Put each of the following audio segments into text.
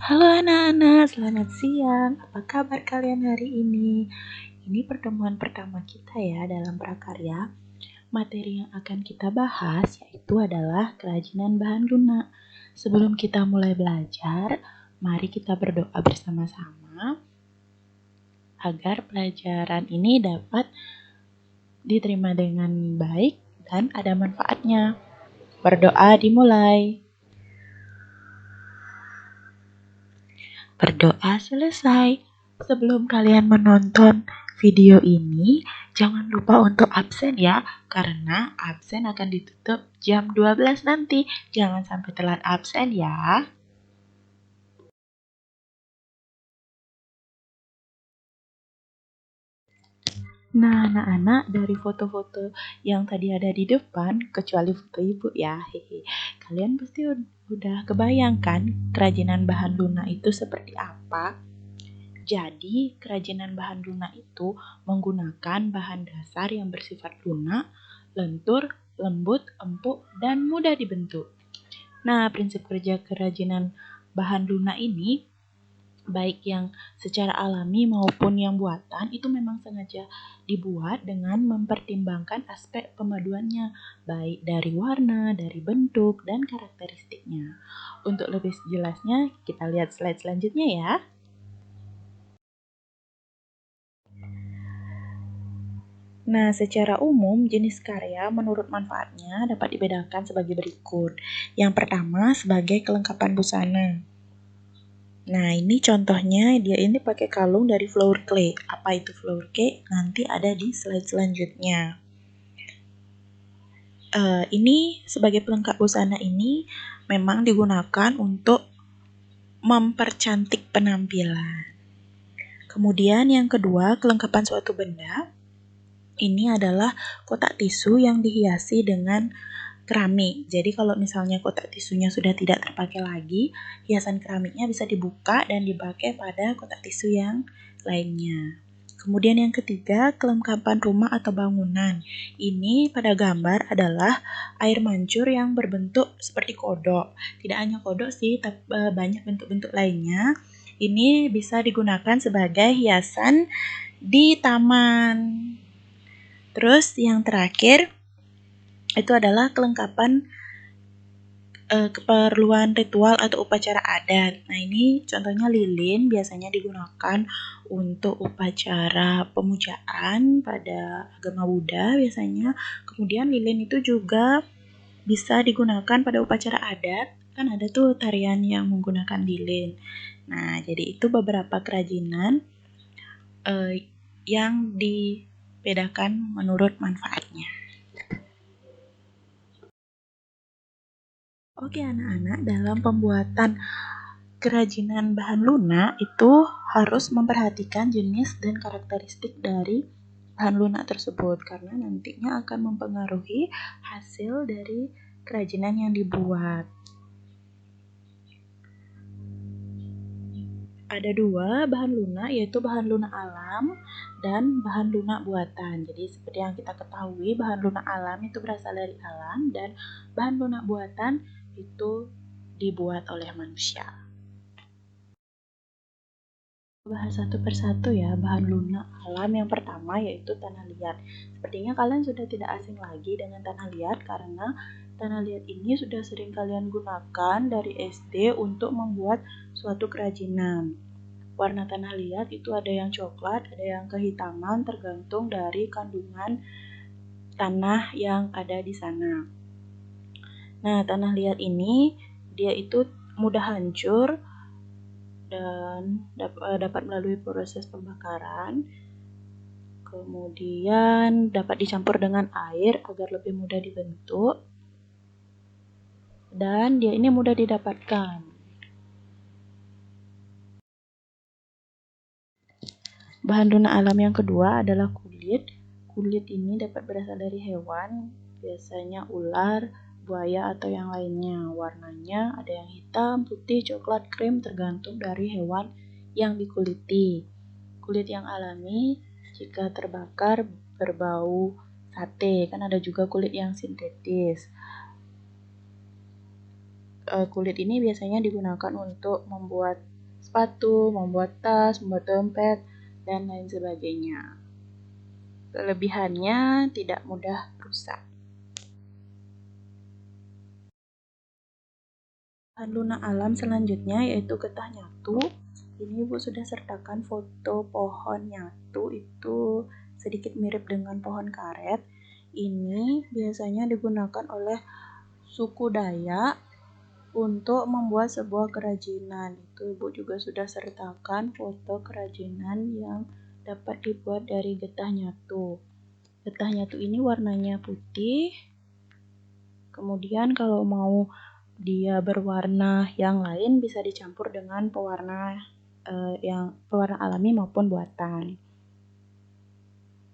Halo anak-anak, selamat siang. Apa kabar kalian hari ini? Ini pertemuan pertama kita ya dalam prakarya. Materi yang akan kita bahas yaitu adalah kerajinan bahan lunak. Sebelum kita mulai belajar, mari kita berdoa bersama-sama agar pelajaran ini dapat diterima dengan baik dan ada manfaatnya. Berdoa dimulai. Berdoa selesai. Sebelum kalian menonton video ini, jangan lupa untuk absen ya, karena absen akan ditutup jam 12 nanti. Jangan sampai telat absen ya. Nah, anak-anak, dari foto-foto yang tadi ada di depan, kecuali foto ibu ya, hehe. Kalian pasti udah kebayangkan kerajinan bahan lunak itu seperti apa? Jadi, kerajinan bahan lunak itu menggunakan bahan dasar yang bersifat lunak, lentur, lembut, empuk, dan mudah dibentuk. Nah, prinsip kerja kerajinan bahan lunak ini, baik yang secara alami maupun yang buatan, itu memang sengaja dibuat dengan mempertimbangkan aspek pemaduannya, baik dari warna, dari bentuk, dan karakteristiknya. Untuk lebih jelasnya, kita lihat slide selanjutnya ya. Nah, secara umum, jenis karya menurut manfaatnya dapat dibedakan sebagai berikut. Yang pertama, sebagai kelengkapan busana. Nah, ini contohnya, dia ini pakai kalung dari flour clay. Apa itu flour clay? Nanti ada di slide selanjutnya. Ini sebagai pelengkap busana ini memang digunakan untuk mempercantik penampilan. Kemudian yang kedua, kelengkapan suatu benda. Ini adalah kotak tisu yang dihiasi dengan keramik. Jadi kalau misalnya kotak tisunya sudah tidak terpakai lagi, hiasan keramiknya bisa dibuka dan dipakai pada kotak tisu yang lainnya. Kemudian yang ketiga, kelengkapan rumah atau bangunan. Ini pada gambar adalah air mancur yang berbentuk seperti kodok. Tidak hanya kodok sih, tapi banyak bentuk-bentuk lainnya. Ini bisa digunakan sebagai hiasan di taman. Terus yang terakhir itu adalah kelengkapan keperluan ritual atau upacara adat. Nah, ini contohnya lilin biasanya digunakan untuk upacara pemujaan pada agama Buddha biasanya. Kemudian lilin itu juga bisa digunakan pada upacara adat. Kan ada tuh tarian yang menggunakan lilin. Nah, jadi itu beberapa kerajinan yang dibedakan menurut manfaatnya. Oke anak-anak, dalam pembuatan kerajinan bahan lunak itu harus memperhatikan jenis dan karakteristik dari bahan lunak tersebut karena nantinya akan mempengaruhi hasil dari kerajinan yang dibuat. Ada dua bahan lunak, yaitu bahan lunak alam dan bahan lunak buatan. Jadi seperti yang kita ketahui, bahan lunak alam itu berasal dari alam dan bahan lunak buatan itu dibuat oleh manusia. Bahas satu persatu ya, bahan lunak alam yang pertama yaitu tanah liat. Sepertinya kalian sudah tidak asing lagi dengan tanah liat karena tanah liat ini sudah sering kalian gunakan dari SD untuk membuat suatu kerajinan. Warna tanah liat itu ada yang coklat, ada yang kehitaman tergantung dari kandungan tanah yang ada di sana. Nah, tanah liat ini dia itu mudah hancur dan dapat melalui proses pembakaran. Kemudian dapat dicampur dengan air agar lebih mudah dibentuk. Dan dia ini mudah didapatkan. Bahan lunak alam yang kedua adalah kulit. Kulit ini dapat berasal dari hewan, biasanya ular, buaya atau yang lainnya. Warnanya ada yang hitam, putih, coklat, krim tergantung dari hewan yang dikuliti. Kulit yang alami jika terbakar berbau sate, kan ada juga kulit yang sintetis. Kulit ini biasanya digunakan untuk membuat sepatu, membuat tas, membuat dompet, dan lain sebagainya. Kelebihannya tidak mudah rusak. Bahan lunak alam selanjutnya yaitu getah nyatu. Ini Ibu sudah sertakan foto pohon nyatu, itu sedikit mirip dengan pohon karet. Ini biasanya digunakan oleh suku Dayak untuk membuat sebuah kerajinan. Itu Ibu juga sudah sertakan foto kerajinan yang dapat dibuat dari getah nyatu. Getah nyatu ini warnanya putih. Kemudian kalau mau dia berwarna yang lain bisa dicampur dengan pewarna alami maupun buatan.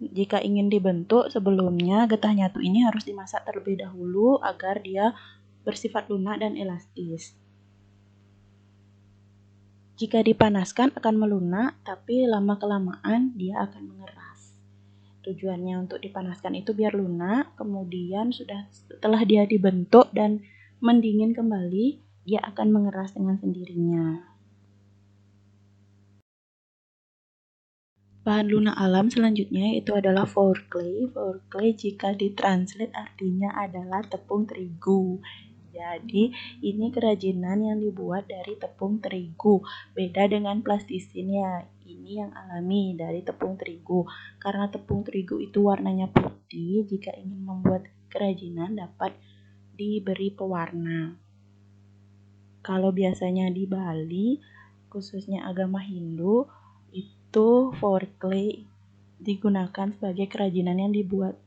Jika ingin dibentuk, sebelumnya getah nyatu ini harus dimasak terlebih dahulu agar dia bersifat lunak dan elastis. Jika dipanaskan akan melunak, tapi lama-kelamaan dia akan mengeras. Tujuannya untuk dipanaskan itu biar lunak, kemudian setelah dia dibentuk dan mendingin kembali, dia akan mengeras dengan sendirinya. Bahan lunak alam selanjutnya itu adalah fourclay. Fourclay jika ditranslate artinya adalah tepung terigu. Jadi ini kerajinan yang dibuat dari tepung terigu. Beda dengan plastisin ya. Ini yang alami dari tepung terigu. Karena tepung terigu itu warnanya putih, jika ingin membuat kerajinan dapat diberi pewarna. Kalau biasanya di Bali, khususnya agama Hindu, itu fourclay digunakan sebagai kerajinan yang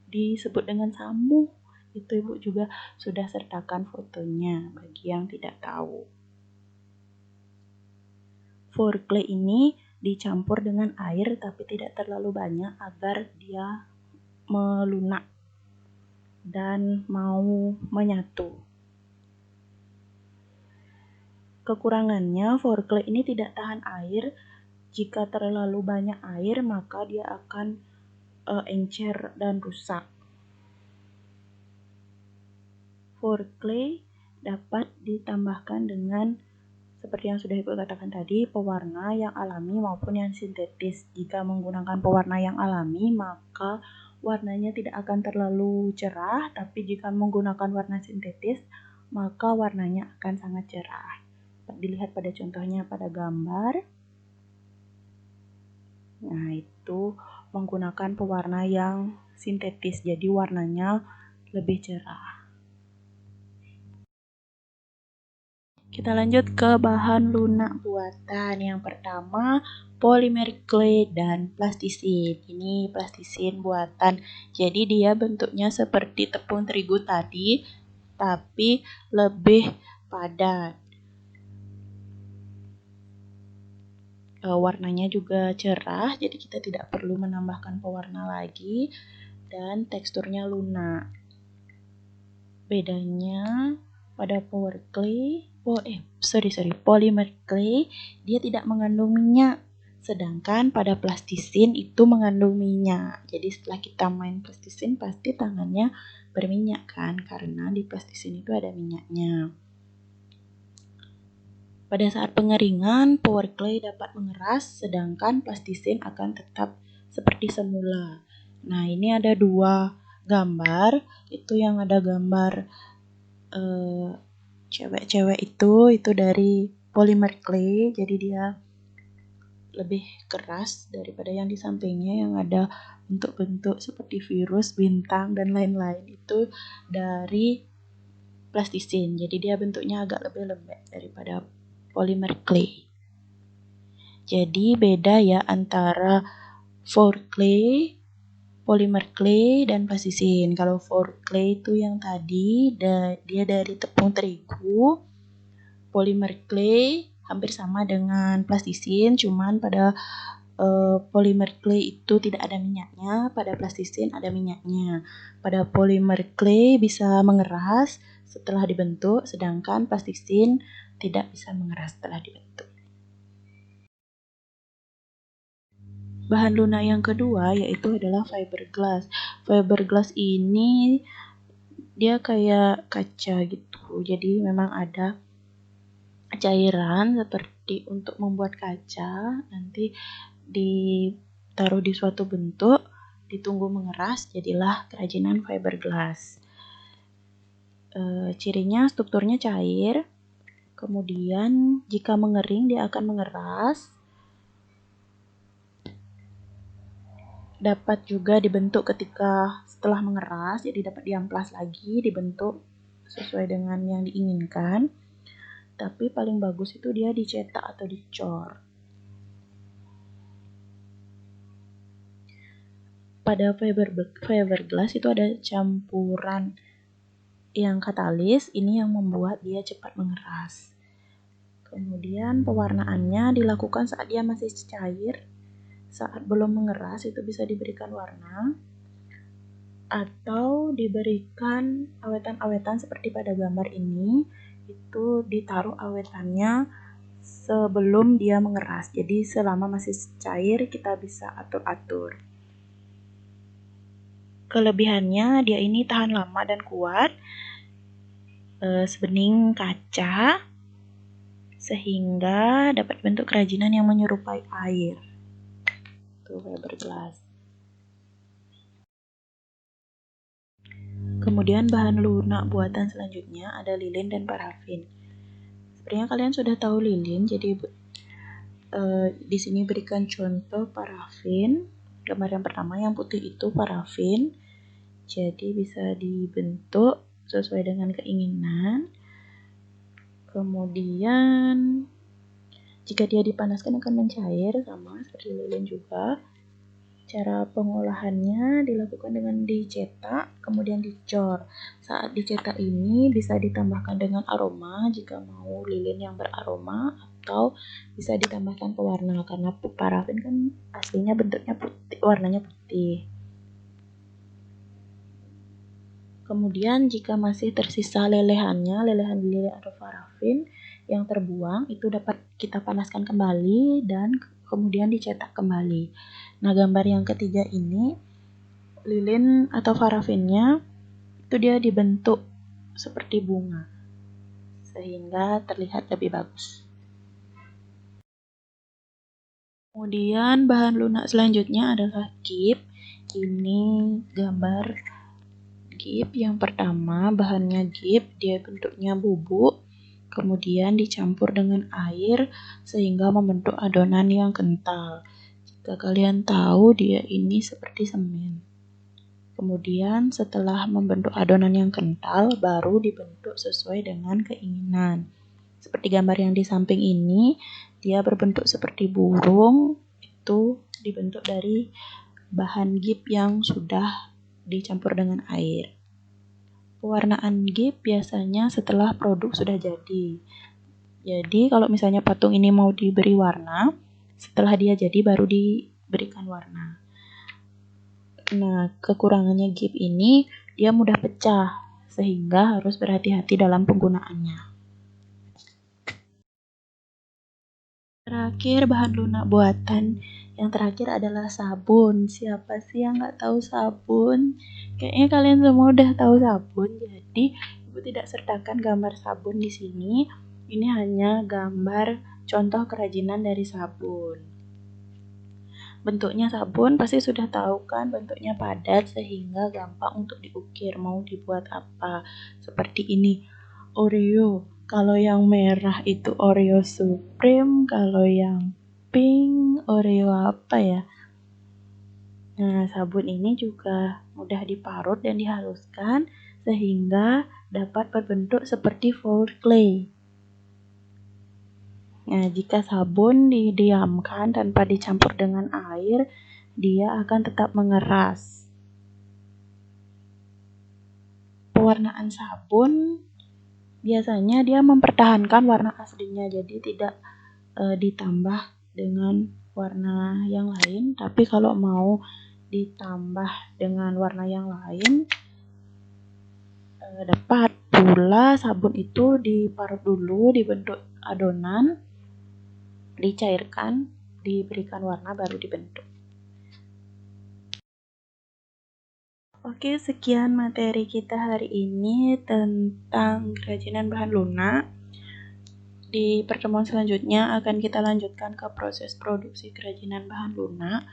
disebut dengan samuh. Itu Ibu juga sudah sertakan fotonya bagi yang tidak tahu. Fourclay ini dicampur dengan air tapi tidak terlalu banyak agar dia melunak dan mau menyatu. Kekurangannya, fourclay ini tidak tahan air. Jika terlalu banyak air maka dia akan encer dan rusak. Fourclay dapat ditambahkan dengan seperti yang sudah Ibu katakan tadi, pewarna yang alami maupun yang sintetis. Jika menggunakan pewarna yang alami, maka warnanya tidak akan terlalu cerah, tapi jika menggunakan warna sintetis, maka warnanya akan sangat cerah. Dilihat pada contohnya pada gambar. Nah, itu menggunakan pewarna yang sintetis, jadi warnanya lebih cerah. Kita lanjut ke bahan lunak buatan. Yang pertama, polymeric clay dan plastisin. Ini plastisin buatan. Jadi dia bentuknya seperti tepung terigu tadi, tapi lebih padat. Warnanya juga cerah, jadi kita tidak perlu menambahkan pewarna lagi. Dan teksturnya lunak. Bedanya pada polymer clay dia tidak mengandung minyak, sedangkan pada plastisin itu mengandung minyak. Jadi setelah kita main plastisin pasti tangannya berminyak kan, karena di plastisin itu ada minyaknya. Pada saat pengeringan, polymer dapat mengeras, sedangkan plastisin akan tetap seperti semula. Nah, ini ada dua gambar, itu yang ada gambar cewek-cewek itu dari polymer clay, jadi dia lebih keras daripada yang di sampingnya yang ada bentuk-bentuk seperti virus, bintang, dan lain-lain. Itu dari plastisin, jadi dia bentuknya agak lebih lembek daripada polymer clay. Jadi beda ya antara fourclay, polymer clay, dan plastisin. Kalau fourclay itu yang tadi dia dari tepung terigu. Polymer clay hampir sama dengan plastisin, cuman pada polymer clay itu tidak ada minyaknya, pada plastisin ada minyaknya. Pada polymer clay bisa mengeras setelah dibentuk, sedangkan plastisin tidak bisa mengeras setelah dibentuk. Bahan lunak yang kedua yaitu adalah fiberglass. Fiberglass ini dia kayak kaca gitu, jadi memang ada cairan seperti untuk membuat kaca, nanti ditaruh di suatu bentuk, ditunggu mengeras, jadilah kerajinan fiberglass. Cirinya strukturnya cair, kemudian jika mengering dia akan mengeras, dapat juga dibentuk ketika setelah mengeras, jadi dapat diamplas lagi, dibentuk sesuai dengan yang diinginkan. Tapi paling bagus itu dia dicetak atau dicor. Pada fiberglass itu ada campuran yang katalis, ini yang membuat dia cepat mengeras. Kemudian pewarnaannya dilakukan saat dia masih cair, saat belum mengeras itu bisa diberikan warna, atau diberikan awetan-awetan seperti pada gambar ini, itu ditaruh awetannya sebelum dia mengeras. Jadi selama masih cair kita bisa atur-atur. Kelebihannya dia ini tahan lama dan kuat, sebening kaca, sehingga dapat bentuk kerajinan yang menyerupai air. Itu fiberglass. Kemudian bahan lunak buatan selanjutnya ada lilin dan parafin. Sepertinya kalian sudah tahu lilin, jadi di sini berikan contoh parafin. Gambar yang pertama yang putih itu parafin. Jadi bisa dibentuk sesuai dengan keinginan. Kemudian jika dia dipanaskan akan mencair, sama seperti lilin juga. Cara pengolahannya dilakukan dengan dicetak, kemudian dicor. Saat dicetak ini bisa ditambahkan dengan aroma jika mau lilin yang beraroma, atau bisa ditambahkan pewarna karena parafin kan aslinya bentuknya putih, warnanya putih. Kemudian jika masih tersisa lelehannya, lelehan lilin atau parafin yang terbuang itu dapat kita panaskan kembali dan kemudian dicetak kembali. Nah, gambar yang ketiga ini lilin atau parafinnya itu dia dibentuk seperti bunga sehingga terlihat lebih bagus. Kemudian bahan lunak selanjutnya adalah gip. Ini gambar gip yang pertama, bahannya gip, dia bentuknya bubuk, kemudian dicampur dengan air sehingga membentuk adonan yang kental. Jika kalian tahu, dia ini seperti semen. Kemudian setelah membentuk adonan yang kental, baru dibentuk sesuai dengan keinginan. Seperti gambar yang di samping ini, dia berbentuk seperti burung, itu dibentuk dari bahan gip yang sudah dicampur dengan air. Pewarnaan gip biasanya setelah produk sudah jadi. Jadi kalau misalnya patung ini mau diberi warna, setelah dia jadi baru diberikan warna. Nah, kekurangannya gip ini dia mudah pecah, sehingga harus berhati-hati dalam penggunaannya. Terakhir, bahan lunak buatan yang terakhir adalah sabun. Siapa sih yang nggak tahu sabun? Kayaknya kalian semua udah tahu sabun. Jadi, Ibu tidak sertakan gambar sabun di sini. Ini hanya gambar contoh kerajinan dari sabun. Bentuknya sabun pasti sudah tahu kan, bentuknya padat sehingga gampang untuk diukir. Mau dibuat apa? Seperti ini, Oreo. Kalau yang merah itu Oreo Supreme, kalau yang pink Oreo apa ya? Nah, sabun ini juga mudah diparut dan dihaluskan sehingga dapat berbentuk seperti four clay. Nah, jika sabun didiamkan tanpa dicampur dengan air, dia akan tetap mengeras. Pewarnaan sabun biasanya dia mempertahankan warna aslinya, jadi tidak ditambah dengan warna yang lain. Tapi kalau mau ditambah dengan warna yang lain, dapat pula sabun itu diparut dulu, dibentuk adonan, dicairkan, diberikan warna, baru dibentuk. Oke, sekian materi kita hari ini tentang kerajinan bahan lunak. Di pertemuan selanjutnya akan kita lanjutkan ke proses produksi kerajinan bahan lunak.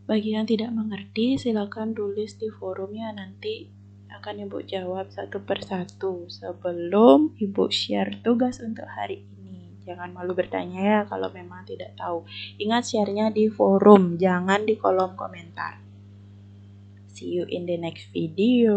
Bagi yang tidak mengerti, silakan tulis di forumnya, nanti akan Ibu jawab satu persatu sebelum Ibu share tugas untuk hari ini. Jangan malu bertanya ya kalau memang tidak tahu. Ingat share-nya di forum, jangan di kolom komentar. See you in the next video.